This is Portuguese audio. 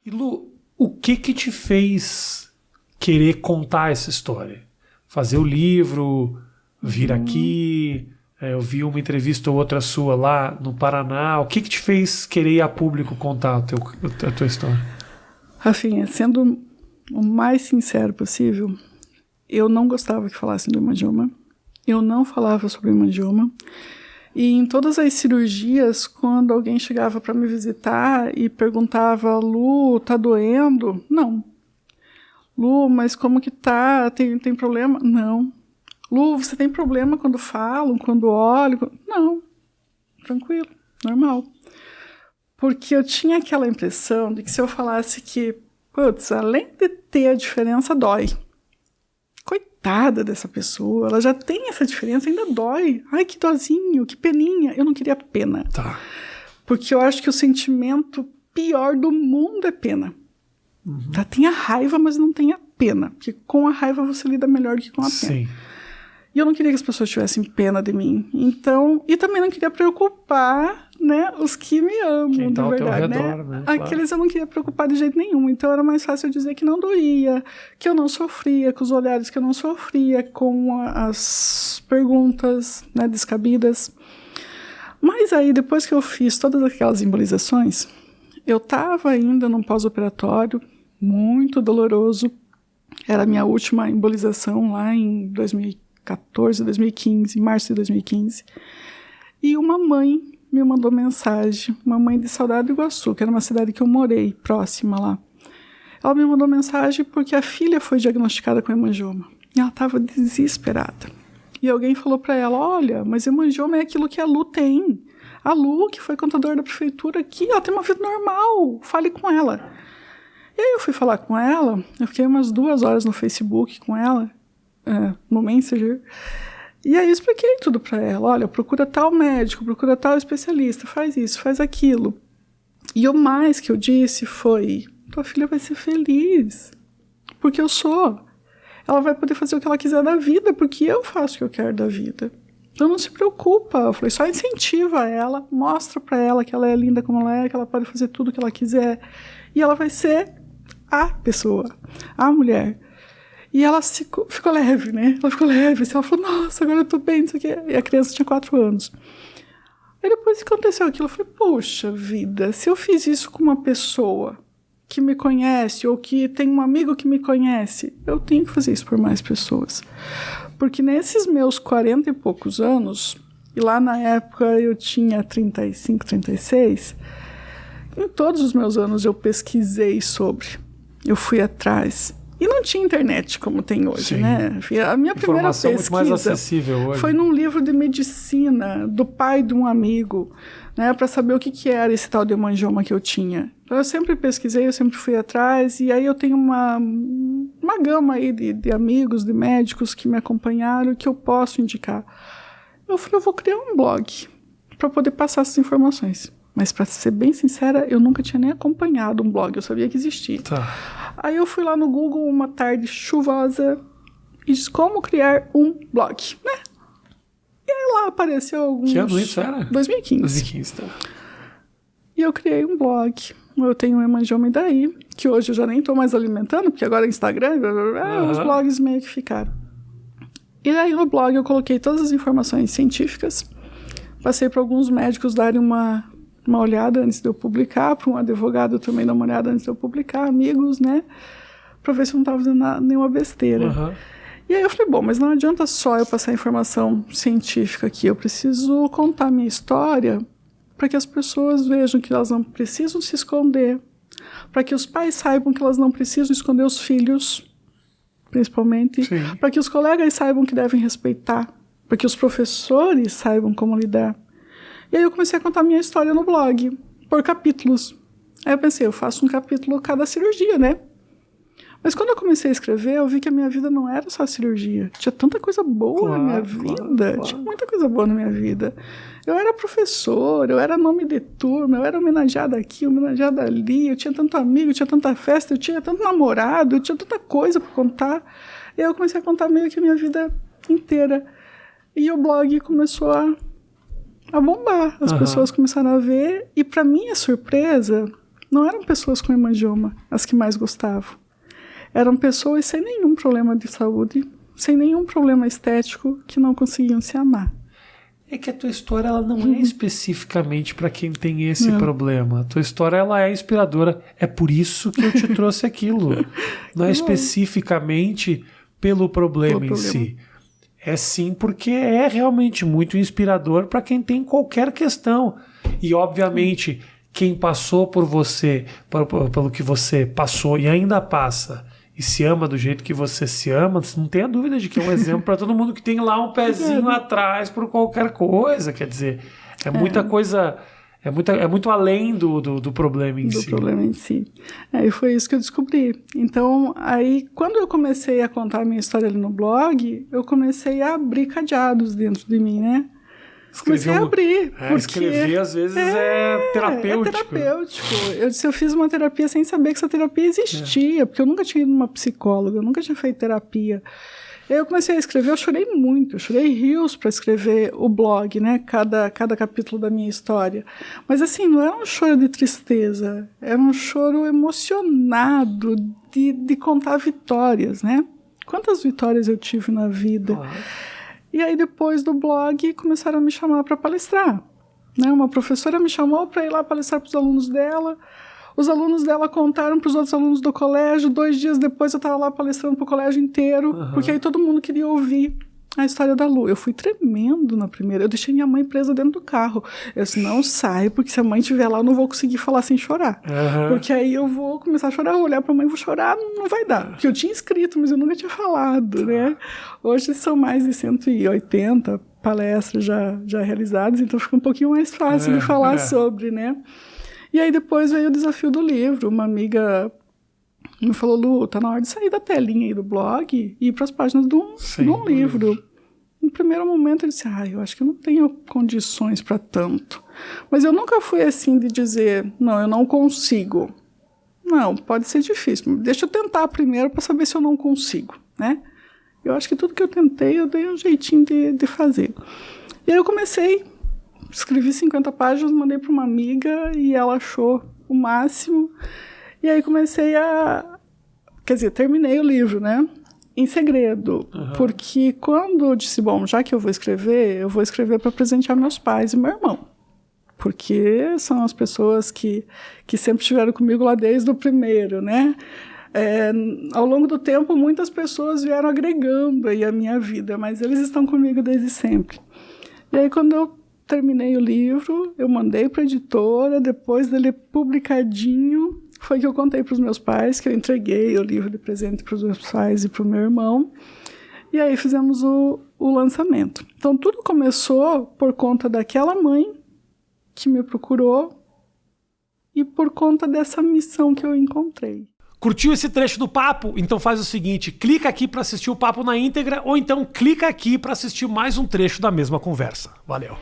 E Lu, o que te fez querer contar essa história? Fazer o livro, vir aqui, eu vi uma entrevista ou outra sua lá no Paraná. O que te fez querer ir a público contar a tua história? Rafinha, sendo o mais sincero possível, eu não gostava que falassem do hemangioma. Eu não falava sobre hemangioma. E em todas as cirurgias, quando alguém chegava para me visitar e perguntava, Lu, tá doendo? Não. Lu, mas como que tá? Tem problema? Não. Lu, você tem problema quando falam, quando olham? Não. Tranquilo, normal. Porque eu tinha aquela impressão de que se eu falasse que, putz, além de ter a diferença, dói. Coitada dessa pessoa, ela já tem essa diferença, ainda dói. Ai, que dozinho, que peninha. Eu não queria pena. Tá. Porque eu acho que o sentimento pior do mundo é pena. Tá? Tem a raiva, mas não tem a pena. Porque com a raiva você lida melhor do que com a pena. Sim. E eu não queria que as pessoas tivessem pena de mim. Então, e também não queria preocupar, né, os que me amam, Quem tá de ao teu verdade, redor, né? né? Aqueles eu não queria preocupar de jeito nenhum. Então era mais fácil eu dizer que não doía, que eu não sofria, com os olhares que eu não sofria, com as perguntas, né, descabidas. Mas aí, depois que eu fiz todas aquelas embolizações, eu estava ainda num pós-operatório muito doloroso. Era a minha última embolização lá em 2014, 2015, março de 2015. E uma mãe me mandou mensagem, uma mãe de Saudade do Iguaçu, que era uma cidade que eu morei, próxima lá. Ela me mandou mensagem porque a filha foi diagnosticada com hemangioma. E ela estava desesperada. E alguém falou para ela, olha, mas hemangioma é aquilo que a Lu tem. A Lu, que foi contadora da prefeitura aqui, ela tem uma vida normal, fale com ela. E aí eu fui falar com ela, eu fiquei umas 2 horas no Facebook com ela, no Messenger, e aí eu expliquei tudo para ela, olha, procura tal médico, procura tal especialista, faz isso, faz aquilo. E o mais que eu disse foi, tua filha vai ser feliz, porque eu sou. Ela vai poder fazer o que ela quiser da vida, porque eu faço o que eu quero da vida. Então não se preocupa, eu falei, só incentiva ela, mostra para ela que ela é linda como ela é, que ela pode fazer tudo o que ela quiser, e ela vai ser a pessoa, a mulher. E ela ficou leve, né? Ela ficou leve. Assim, ela falou, nossa, agora eu tô bem, não sei o quê. E a criança tinha 4 anos. Aí depois que aconteceu aquilo, eu falei, poxa vida, se eu fiz isso com uma pessoa que me conhece, ou que tem um amigo que me conhece, eu tenho que fazer isso por mais pessoas. Porque nesses meus 40 e poucos anos, e lá na época eu tinha 35, 36, em todos os meus anos eu pesquisei sobre, eu fui atrás. E não tinha internet como tem hoje, sim, né? A minha primeira pesquisa muito mais acessível hoje. Foi num livro de medicina do pai de um amigo, né, para saber o que era esse tal de hemangioma que eu tinha. Então, eu sempre pesquisei, eu sempre fui atrás, e aí eu tenho uma gama aí de amigos, de médicos que me acompanharam, que eu posso indicar. Eu falei, eu vou criar um blog para poder passar essas informações. Mas, para ser bem sincera, eu nunca tinha nem acompanhado um blog, eu sabia que existia. Tá. Aí eu fui lá no Google uma tarde chuvosa e disse como criar um blog, né? E aí lá apareceu alguns... Que ano isso era? 2015. 2015, tá. E eu criei um blog. Eu tenho um hemangioma e daí, que hoje eu já nem estou mais alimentando, porque agora é Instagram, os blogs meio que ficaram. E aí no blog eu coloquei todas as informações científicas, passei para alguns médicos darem uma olhada antes de eu publicar, para um advogado também dar uma olhada antes de eu publicar, amigos, né? Para ver se eu não estava fazendo nenhuma besteira. E aí eu falei, bom, mas não adianta só eu passar informação científica aqui, eu preciso contar a minha história para que as pessoas vejam que elas não precisam se esconder, para que os pais saibam que elas não precisam esconder os filhos, principalmente, para que os colegas saibam que devem respeitar, para que os professores saibam como lidar. E aí eu comecei a contar a minha história no blog, por capítulos. Aí eu pensei, eu faço um capítulo cada cirurgia, né? Mas quando eu comecei a escrever, eu vi que a minha vida não era só cirurgia. Tinha tanta coisa boa na minha vida. Claro. Tinha muita coisa boa na minha vida. Eu era professor, eu era nome de turma, eu era homenageada aqui, homenageada ali, eu tinha tanto amigo, eu tinha tanta festa, eu tinha tanto namorado, eu tinha tanta coisa para contar. E aí eu comecei a contar meio que a minha vida inteira. E o blog começou a bombar. As pessoas começaram a ver. E para minha surpresa, não eram pessoas com hemangioma as que mais gostavam. Eram pessoas sem nenhum problema de saúde, sem nenhum problema estético, que não conseguiam se amar. É que a tua história ela não é especificamente para quem tem esse problema. A tua história ela é inspiradora. É por isso que eu te trouxe aquilo. Não é especificamente pelo problema em si. É sim porque é realmente muito inspirador para quem tem qualquer questão. E, obviamente, quem passou por você, pelo que você passou e ainda passa, e se ama do jeito que você se ama, você não tenha dúvida de que é um exemplo para todo mundo que tem lá um pezinho atrás por qualquer coisa. Quer dizer, é muita coisa, é muito além do problema em si. Do problema em si. E foi isso que eu descobri. Então, aí, quando eu comecei a contar a minha história ali no blog, eu comecei a abrir cadeados dentro de mim, né? Comecei a abrir. Porque escrever, às vezes, é terapêutico. É terapêutico. Eu fiz uma terapia sem saber que essa terapia existia, porque eu nunca tinha ido numa psicóloga, eu nunca tinha feito terapia. Aí eu comecei a escrever, eu chorei muito, eu chorei rios para escrever o blog, né? Cada capítulo da minha história. Mas assim, não era um choro de tristeza, era um choro emocionado de contar vitórias, né? Quantas vitórias eu tive na vida. E aí, depois do blog, começaram a me chamar para palestrar. Né? Uma professora me chamou para ir lá palestrar para os alunos dela. Os alunos dela contaram para os outros alunos do colégio. 2 dias depois, eu estava lá palestrando para o colégio inteiro, porque aí todo mundo queria ouvir a história da Lu. Eu fui tremendo na primeira. Eu deixei minha mãe presa dentro do carro. Eu disse, não sai, porque se a mãe estiver lá, eu não vou conseguir falar sem chorar. Porque aí eu vou começar a chorar, olhar para a mãe e vou chorar, não vai dar. Porque eu tinha escrito, mas eu nunca tinha falado, né? Hoje são mais de 180 palestras já realizadas, então fica um pouquinho mais fácil de falar sobre, né? E aí depois veio o desafio do livro. Uma amiga me falou, Lu, tá na hora de sair da telinha aí do blog e ir para as páginas de um livro. No primeiro momento eu disse, eu acho que eu não tenho condições para tanto. Mas eu nunca fui assim de dizer, não, eu não consigo. Não, pode ser difícil. Deixa eu tentar primeiro para saber se eu não consigo, né? Eu acho que tudo que eu tentei, eu dei um jeitinho de fazer. E aí eu comecei, escrevi 50 páginas, mandei para uma amiga e ela achou o máximo. E aí comecei terminei o livro, né? Em segredo. Porque quando eu disse, bom, já que eu vou escrever para presentear meus pais e meu irmão. Porque são as pessoas que sempre estiveram comigo lá desde o primeiro, né? Ao longo do tempo, muitas pessoas vieram agregando aí a minha vida, mas eles estão comigo desde sempre. E aí, quando eu terminei o livro, eu mandei para a editora, depois dele publicadinho, foi que eu contei para os meus pais, que eu entreguei o livro de presente para os meus pais e para o meu irmão, e aí fizemos o lançamento. Então, tudo começou por conta daquela mãe que me procurou e por conta dessa missão que eu encontrei. Curtiu esse trecho do papo? Então faz o seguinte, clica aqui para assistir o papo na íntegra ou então clica aqui para assistir mais um trecho da mesma conversa. Valeu!